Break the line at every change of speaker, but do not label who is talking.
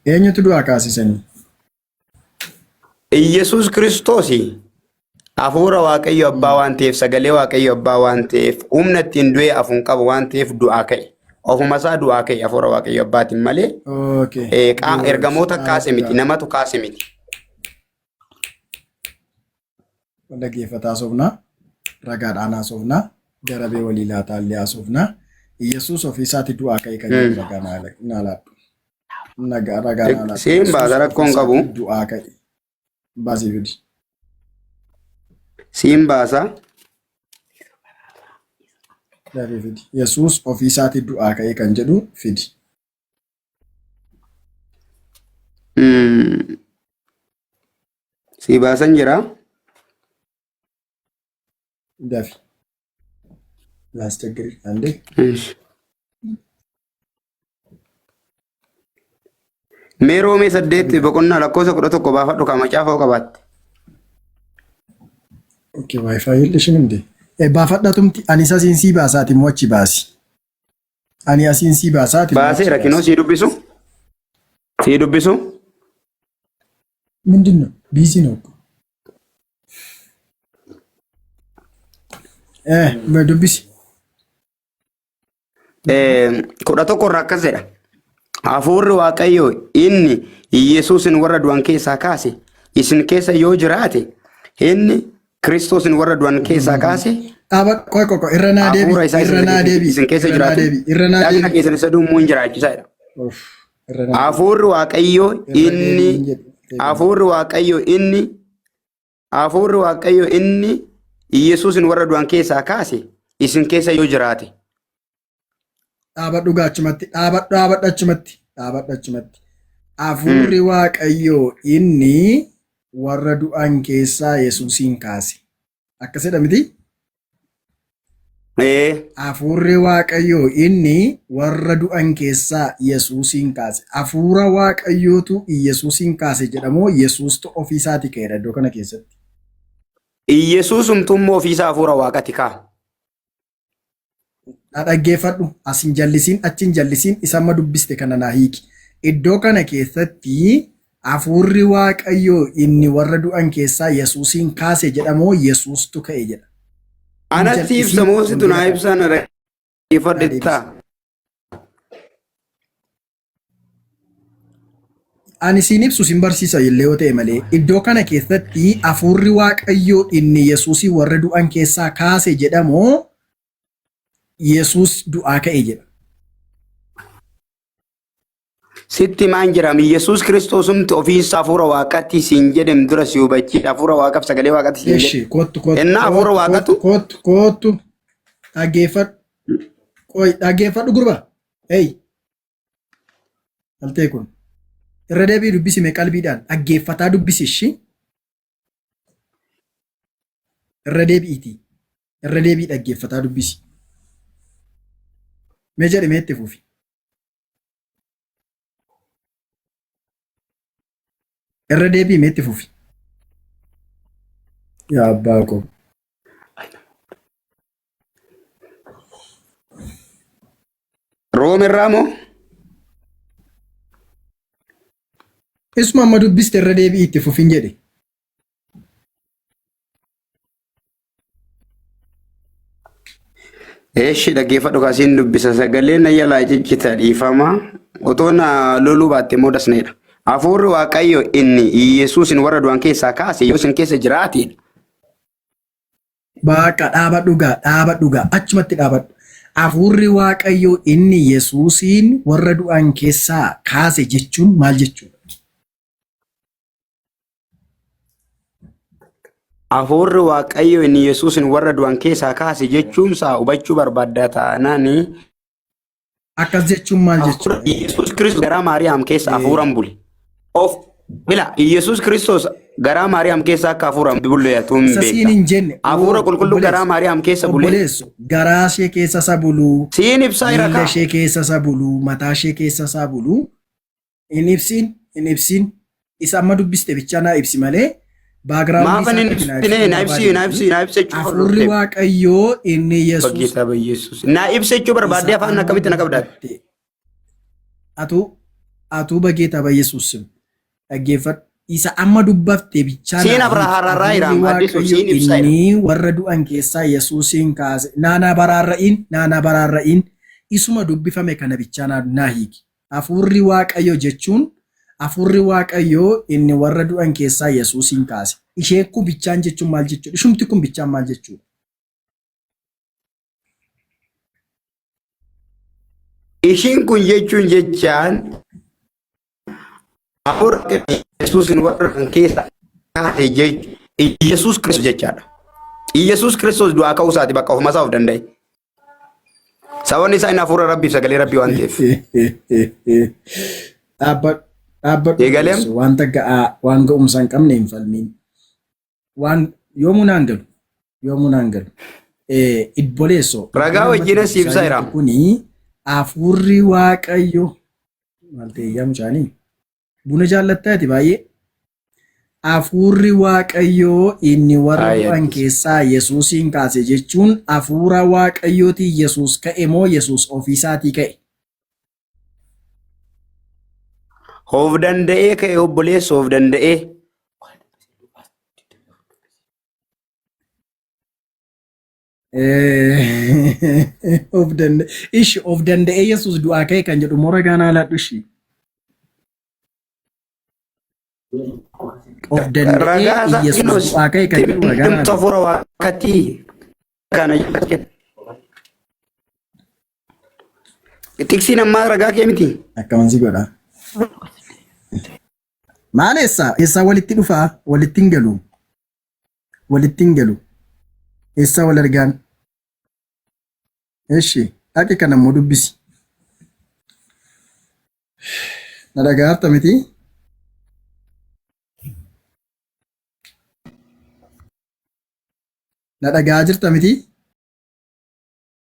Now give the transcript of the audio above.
Eenyutu du'aa kaasisanii?
Iyesuus Kiristoosi hafuura Waaqayyo Abbaa waan ta'eef sagalee Waaqayyo Abbaa waan ta'eef humna ittiin du'ee afuun qabu waan ta'eef du'aa ka'e. Ofuma isaa du'aa ka'e hafuura Waaqayyo Abbaatiin malee ergamoota kaase miti namatu kaase miti.
Dhaggeeffataa soofnaa ragaadhaan haasofnaa garabee walii laataallee haasofnaa Iyesuus ofiisaatti du'aa ka'e kan jedhu ragaa naa laadhu. Ragaa naa laadhu.
Siin baasa rakkoon qabu.
Du'aa ka'e. Baasii fidi.
Siin baasa.
Dafii fidi. Yesuus ofiisaatti du'aa ka'e kan jedhu fidi.
Si baasan jira.
Dafi. Laasቸግር አንዴ
ሜሮሜ ሰደት በቆና ለኮሰ ቁረቶ ቆባፋ ዱካ መጫፋው ቀባት
ኦኬ ዋይፋይ የለሽም እንዴ ባፋዳቱምቲ አኒሳ ሲንሲ ባሳቲ ሞቺ ባሲ አኒያ ሲንሲ ባሳቲ
ባሴ ረኪኖ ሲዱብሱ
ምንድነው ቢዚ ነው በዱብሲ
kudha tokko irraa akkas jedha. Hafuurri Waaqayyoo inni Iyesuusin warra du'an keessaa kaase isin keessa yoo jiraate inni Kiristoosin warra du'an keessaa kaase hafuura isaa isin keessa jiraatu dhagna keessan isa dummuu hin jiraachisaa jedha. Hafuurri Waaqayyoo inni Iyesuusin warra du'an keessaa kaase isin keessa yoo jiraate.
Dhaabadhu achumatti. Hafuurri Waaqayyoo inni warra du'an keessaa Yesuusin kaase. Akkasidha miti? Hafuurri Waaqayyoo inni warra du'an keessaa Yesuusin kaase. Hafuura Waaqayyootu Yesuusin kaase jedhamoo Yesuustu ofiisaati ka'edha iddoo kana keessatti.
Iyesuusumtummoo ofiisaa hafuura Waaqati kaa.
Dhaggeeffadhu asin jallisiin achin jallisiin isamma dubbiste kana naa hiiki. Iddoo kana keessatti hafuurri Waaqayyoo inni warra du'an keessaa Yesuusin kaase jedhamoo Yesuustu ka'e jedha.
Anatti ibsa moositu naa ibsaan dhaggeeffadhettaa.
Ani siin ibsu sin barsiisa illee yoo ta'e malee iddoo kana keessatti hafuurri Waaqayyoo inni Yesuusin warra du'an keessaa kaase jedhamoo Yesuus du'aa ka'e jedha.
Sitti maan jedhama Yesuus Kiristoosumti ofiisaa hafuura Waaqatti siin jedhem dura si hubachiidha hafuura Waaqaaf sagalee Waaqatti siin jedhe.
Kottu.
Innaa hafuura Waaqatu.
Kottu. Dhaggeeffadhu gurba. Altee kun. Irra deebii dubbisime qalbiidhaan dhaggeeffataa dubbisishi. Irra deebii dhaggeeffataa dubbisi. Mee jedhame itti fufi. Irra deebii mee itti fufi. Yaa abbaa koo.
Roomirraa moo?
Isuma amma dubbiste irra deebii itti fufin jedhe.
Eeshi dhaggeeffadhu kaasiin dubbisa sagalee na yalaa ciccita dhiifama otoo na loluu baatte moodasneedha. Hafuurri Waaqayyo inni Iyesuusin warra du'an keessaa kaase yoo isin keessa jiraatedha.
Baaqa dhaabadhugaa achumatti dhaabadhu. Hafuurri Waaqayyo inni Yesuusin warra du'an keessaa kaase jechuun maal jechuudha?
Hafuurri Waaqayyo inni Yesuusin warra du'an keessaa kaase jechuun isaa hubachuu barbaadda taanaani.
Akkas jechuun maal jechuudha?
Yesuus Kiristoos garaa Maariyaam keessa hafuuraan bule. Yesuus Kiristoos garaa Maariyaam keessa akka hafuuraan bulleetu hin
beekta.
Hafuura qulqulluu garaa Maariyaam keessa bulee.
Garaa ishee keessa isa buluu.
Siin ibsaa jira kaa.
Miila ishee keessa isa buluu. Mataa ishee keessa isa buluu. Hin ibsin. Isa amma dubbiste bichaa naa ibsi malee.
Maafan na ibsi
Hafuurri Waaqayyoo inni Yesuus.
Na ibsa jechuu barbaadde afaan akkamitti na qabdaatti?
Atu Atuu bageeta ba Yesuus dhaggeeffadhu. Isa amma dubbafte bichaa
Siin
naa
Abrahaarraa
hafuurri
Hiraam Addisuu
Waaqayyo
siin ibsa
inni warra du'an keessaa Yesuusin kaase. Naanaa baraarra'iin isuma dubbifame kana bichaa naa hiiki. Hafuurri Waaqayyo jechuun hafuurri Waaqayyo inni warra du'an keessaa Yesuusin kaase. Isheen kun bichaan jechuun maal jechuudha? Ishumti kun bichaan maal jechuudha?
Ishiin kun jechuun jechaan hafuura Yesuusin warra du'an keessaa kaase jechuudha. Yesuus Kiristoos jechaadha. Yesuus Kiristoos du'aa ka'uu isaati bakka ofuma isaa of danda'e. Sababni isaa inni hafuura Rabbiif sagalee Rabbii waan ta'eef.
Dhaabbadhu wanta ga'aa waan ga'umsa hin qabne hin falmiin. Waan yoomuu naan galu. Idboleessoo.
Ragaa wajjinas ibsaa jira.
Kuni hafuurri Waaqayyo maal ta'e yaa mucaanii? Buna jaallattaati baay'ee. Hafuurri Waaqayyoo inni warra du'an keessaa Yesuusin kaase jechuun hafuura Waaqayyootii Yesuus ka'e moo Yesuus ofiisaatii ka'e?
Of danda'ee ka'e obboleessa of danda'ee.
Of danda'ee Yesuus du'aa ka'e kan jedhu moo ragaan haaladhu ishii? Of danda'ee Yesuus du'aa ka'e kan jedhu ragaan haaladhu.
Hafuura Waaqatii kana tiksiin ammaa ragaa kee miti.
Akkamansi godha. Maal eessaa walitti dhufaa? Walitti hin galu. Eessaa wal argaan? Eshi dhaqi kan ammoo dubbisi. Na dhaga'aarta miti? Na dhaga'aa jirta miti?